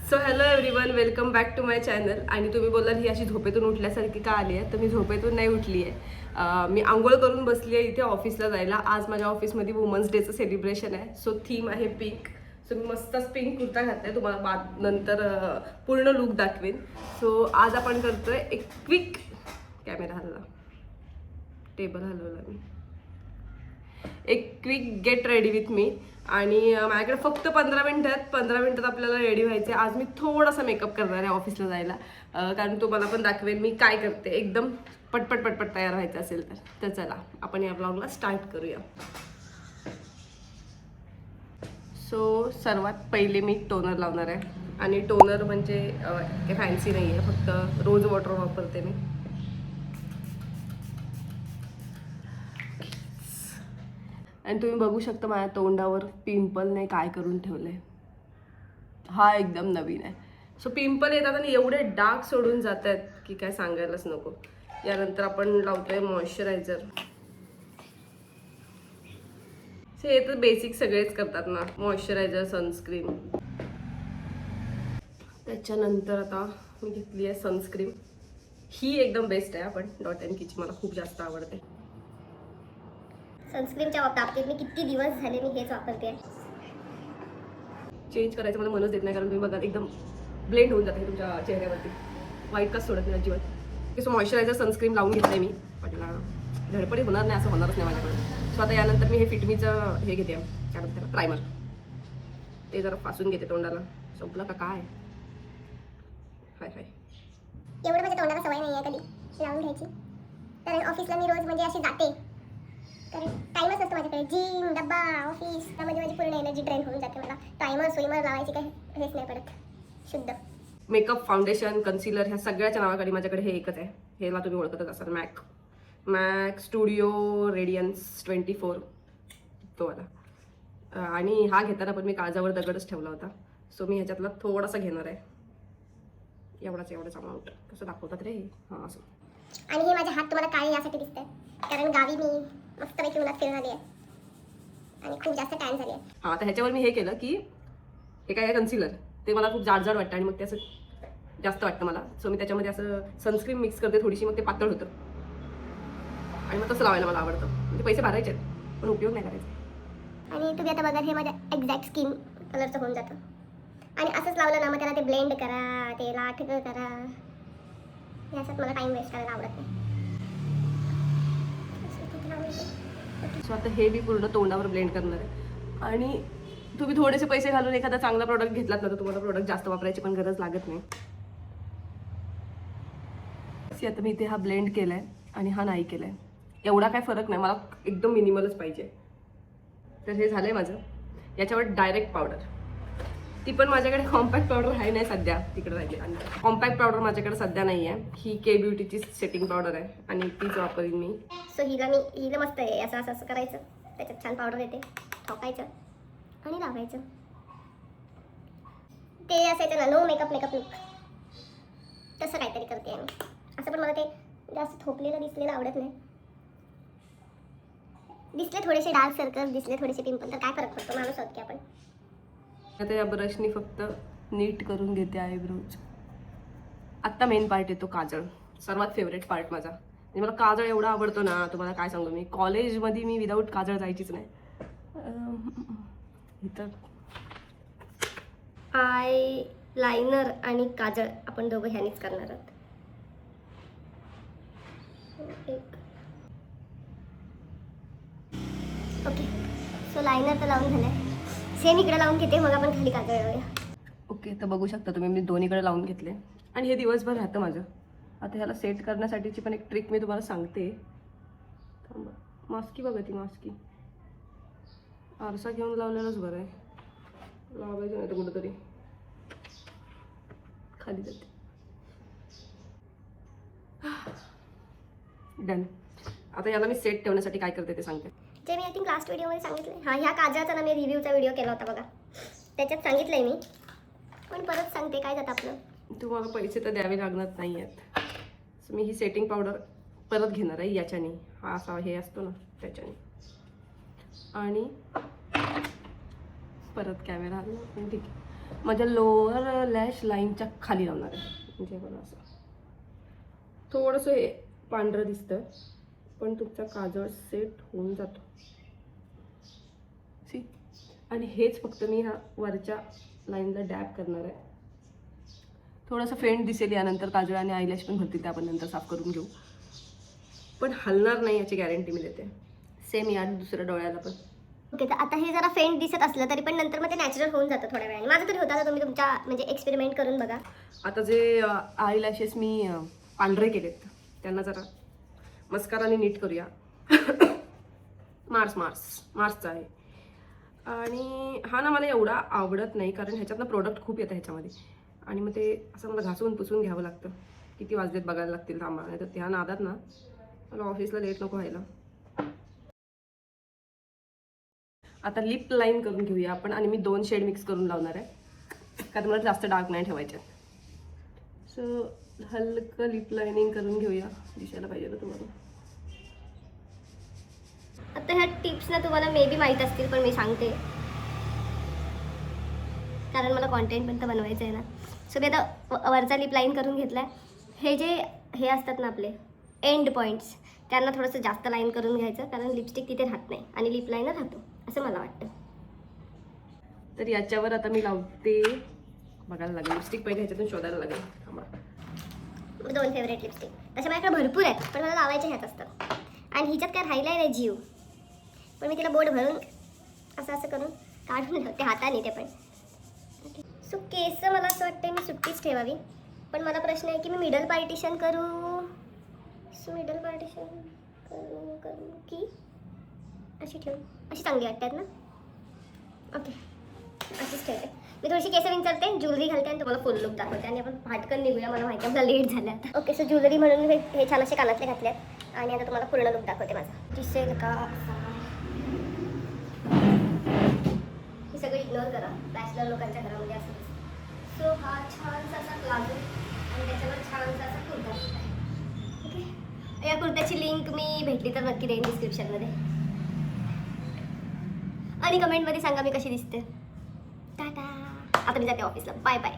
So hello everyone, welcome back to my channel. आणि तुम्ही बोलाल ही अशी झोपेतून उठल्यासारखी का आली आहे, तर मी झोपेतून नाही उठली आहे. मी आंघोळ करून बसली आहे इथे ऑफिसला जायला. आज माझ्या ऑफिसमध्ये वुमन्स डेचं सेलिब्रेशन आहे. सो थीम आहे पिंक. सो मी मस्तच पिंक कुर्ता घातलाय. तुम्हाला नंतर पूर्ण लुक दाखवेन. सो आज आपण करतोय एक क्विक कॅमेरा हलला, टेबल हलवला मी, एक quick get ready with me. आणि माझ्याकडे फक्त 15 मिनिटात आपल्याला रेडी व्हायचे. आज मी थोडासा मेकअप करणार आहे ऑफिसला जायला, कारण तुम्हाला पण दाखवेन मी काय करते. एकदम पटपट तयार व्हायचं असेल तर चला आपण या ब्लॉगला स्टार्ट करूया. सो सर्वात पहिले मी टोनर लावणार आहे. आणि टोनर म्हणजे काही फॅन्सी नाही आहे, फक्त रोज वॉटर वापरते मी. आणि तुम्ही बघू शकता माझ्या तोंडावर पिंपलने काय करून ठेवलंय. हा एकदम नवीन आहे. सो पिंपल येतात आणि एवढे डार्क सोडून जात आहेत की काय सांगायलाच नको. यानंतर आपण लावतोय मॉइश्चरायझर. हे तर बेसिक सगळेच करतात ना, मॉइश्चरायझर, सनस्क्रीन. त्याच्यानंतर आता मी घेतली आहे सनस्क्रीन. ही एकदम बेस्ट आहे, आपण डॉट अँड कीची मला खूप जास्त आवडते. सनस्क्रीनच्या बाबतीत मी किती दिवस झाले मी हेच वापरते. चेंज करायचं मला मनच देत नाही, कारण तुम्ही बघा एकदम ब्लेंड होऊन जाते तुमच्या चेहऱ्यावरती. व्हाईट कास्ट सोडत नाही अजिबात. सो मॉइश्चरायझर सनस्क्रीन लावून घेतलंय मी. पटला धडपडी होणार नाही असं होणारच नाही माझ्याकडे. सो आता यानंतर मी हे फिटमीचं हे घेते, काय म्हणते त्याला, प्रायमर. ते जरा फासून घेते तोंडाला. संपलं का काय? हाय एवढं माझ्या तोंडाला सवय नाही आहे कधी लावून घ्यायची, कारण ऑफिसला मी रोज म्हणजे अशी जाते, कारण टाईमच नसतो माझ्याकडे. जिम, डब्बा, ऑफिस, त्यामध्ये माझी पूर्ण एनर्जी ड्रेन होऊन जाते. मला टायमर स्विमर लावायची काही हेच नाही पडत. शुद्ध मेकअप, फाउंडेशन, कन्सिलर ह्या सगळ्याच्या नावाखाली माझ्याकडे हे एकच आहे. हेला तुम्ही ओळखतच असाल, मॅक स्टुडिओ रेडियन्स 24 तो वाला. आणि हा घेताना पण मी काळजावर दगडच ठेवला होता. सो मी ह्याच्यातला थोडासा घेणार आहे. एवढाच अमाऊंट. कसं दाखवतात रे? हां असं. आणि हे माझे हात तुम्हाला काळे यासाठी दिसतात, कारण गावी मी मस्तपैकी उन्हात फिरून आली आहे आणि खूप जास्त टॅन झाली आहे. हां, तर ह्याच्यावर मी हे केलं की हे काय आहे कन्सिलर, ते मला खूप जाड वाटतं आणि मग ते असं जास्त वाटतं मला. सो मी त्याच्यामध्ये असं सनस्क्रीन मिक्स करते थोडीशी, मग ते पातळ होतं आणि मग तसं लावायला मला आवडतं. म्हणजे पैसे भरायचे पण उपयोग नाही करायचा. आणि तुम्ही आता बघा, हे माझ्या एक्झॅक्ट स्किन कलरचं होऊन जातं. आणि असंच लावलं ना, मग त्याला ते ब्लेंड करा, ते लाटकं करा, याच्यात मला टाईम वेस्ट करायला आवडत नाही. सो आता हे मी पूर्ण तोंडावर ब्लेंड करणार आहे. आणि तुम्ही थोडेसे पैसे घालून एखादा चांगला प्रोडक्ट घेतलात ना, तर तुम्हाला प्रोडक्ट जास्त वापरायची पण गरज लागत नाही. आता मी इथे हा ब्लेंड केलाय आणि हा नाही केलाय. एवढा काय फरक नाही, मला एकदम मिनिमलच पाहिजे. तर हे झालंय माझं. याच्यावर डायरेक्ट पावडर, ती पण माझ्याकडे कॉम्पॅक्ट पावडर आहे नाही सध्या, तिकडे राहिली. आणि कॉम्पॅक्ट पावडर माझ्याकडे सध्या नाही आहे. ही के ब्युटीची सेटिंग पावडर आहे आणि तीच वापरीन मी. सो हिला मस्त आहे. असं करायचं, त्याच्यात छान पावडर येते, ठोकायचं आणि लावायचं. ते असायचं ना, नो मेकअप लुक, तसं काहीतरी करते मी. असं पण मला ते जास्त थोपलेलं दिसलेलं आवडत नाही. दिसले थोडेसे डार्क सर्कल, दिसले थोडेसे पिंपल, तर काय फरक पडतो, माणूस आहोत की आपण. आता या ब्रशनी फक्त नीट करून घेते आयब्रोज. आत्ता मेन पार्ट येतो काजळ, सर्वात फेवरेट पार्ट माझा. म्हणजे मला काजळ एवढा आवडतो ना, तुम्हाला काय सांगू. मी कॉलेजमध्ये मी विदाऊट काजळ जायचीच नाही. इथं आय लायनर आणि काजळ आपण दोघं ह्यानीच करणार आहोत. ओके, सो लायनर तर लावून झालंय. सेम इकडे लावून घेते, मग आपण खाली काजळ लावूया. ओके, तर बघू शकता तुम्ही, मी दोन्हीकडे लावून घेतले आणि हे दिवसभर राहतं माझं. आता ह्याला सेट करण्यासाठीची पण एक ट्रिक मी तुम्हाला सांगते. मास्की बघा, ती मास्की आरसा घेऊन लावलेलंच बरं आहे. लावायचं नाही तर कुठंतरी खाली जाते. डन. आता याला मी सेट ठेवण्यासाठी काय करते ते सांगते. जे मी आय थिंक लास्ट व्हिडिओमध्ये सांगितलं. हां, ह्या काजळाचा ना मी रिव्ह्यूचा व्हिडिओ केला होता बघा, त्याच्यात सांगितलंय मी, पण परत सांगते. काय जातं आपलं, तुम्हाला पैसे तर द्यावे लागणार नाही आहेत. सो मी ही सेटिंग पावडर परत घेणार आहे याच्याने. हा असा हे असतो ना त्याच्याने. आणि परत कॅमेरा आला पण ठीक आहे. माझ्या लोअर लॅश लाईनच्या खाली लावणार आहे. म्हणजे बघा असं थोडंसं हे पांढरं दिसतं, पण तुमचा काजळ सेट होऊन जातो. सी, आणि हेच फक्त मी ह्या वरच्या लाईनला डॅब करणार आहे. थोडंसं फेंट दिसेल यानंतर काजळ आणि आयलॅश पण भरतील, ते आपण नंतर साफ करून घेऊ, पण हलणार नाही याची गॅरंटी मी देते. सेम या दुसऱ्या डोळ्याला पण. ओके, तर आता हे जरा फेंट दिसत असलं तरी पण नंतर मग ते नॅचरल होऊन जातं थोड्या वेळाने. माझं तरी होतं, आता तुम्ही तुमच्या म्हणजे एक्सपेरिमेंट करून बघा. आता जे आय लॅशेस मी पांढरे केलेत त्यांना जरा मस्काराने नीट करूया. मार्सचा आहे. आणि हा ना मला एवढा आवडत नाही, कारण ह्याच्यातनं प्रोडक्ट खूप येतं ह्याच्यामध्ये, आणि मग ते असं मला घासून पुसून घ्यावं लागतं. किती वाजलेत बघायला लागतील थांबा, नाही तर त्या नादात ना मला ऑफिसला लेट नको व्हायला. आता लिप लाईन करून घेऊया आपण, आणि मी 2 शेड मिक्स करून लावणार आहे, कारण मला जास्त डार्क नाही ठेवायचे. सो हलकं लिप लाइनिंग करून घेऊया, दिसायला पाहिजे ना तुम्हाला. आता ह्या टिप्स ना तुम्हाला मे बी माहीत असतील, पण मी सांगते कारण मला कॉन्टेंट पण तर बनवायचं आहे ना. सो मी आता वरचा लिप लाईन करून घेतला आहे. हे असतात ना आपले एंड पॉईंट्स, त्यांना थोडंसं जास्त लाईन करून घ्यायचं, कारण लिपस्टिक तिथे राहत नाही आणि लिप लाईनर राहतो असं मला वाटतं. तर याच्यावर आता मी लावते, बघायला लागेल लिपस्टिक पहिले ह्याच्यातून शोधायला लागेल. थांबा. 2 फेवरेट लिपस्टिक तशा माझ्याकडे भरपूर आहेत, पण मला लावायचे ह्याच असतात. आणि हिच्यात काय राहिलं आहे जीव, पण मी तिला बोट भरून असं करून काढून ठेवते हाताने ते पण. सो केस मला असं वाटतं मी सुट्टीच ठेवावी, पण मला प्रश्न आहे की मी मिडल पार्टिशन करू. सो मिडल पार्टिशन करू की अशी ठेवू, अशी चांगली वाटतात ना. ओके, अशीच ठेवते. मी थोडीशी केस विंचरते, ज्वेलरी घालते आणि तुम्हाला फुल लुक दाखवते, आणि आपण फाटकन निघूया, मला माहिती आहे मला लेट झालं आता. ओके, सो ज्वेलरी म्हणून हे छान असे कानातले घातलेत, आणि आता तुम्हाला पूर्ण लुक दाखवते माझा. दिसेल का हे सगळं इग्नोर करा, बॅचलर लोकांच्या घरामध्ये असं दिसतं. सो हा छानसा असा प्लाझो आणि त्याच्यावर छानसा असा कुर्ता आहे. ओके, या कुर्त्याची लिंक मी भेटली तर नक्की देईन डिस्क्रिप्शनमध्ये, आणि कमेंटमध्ये सांगा मी कशी दिसते. टाटा. आता मी जाते ऑफिसला. Bye bye.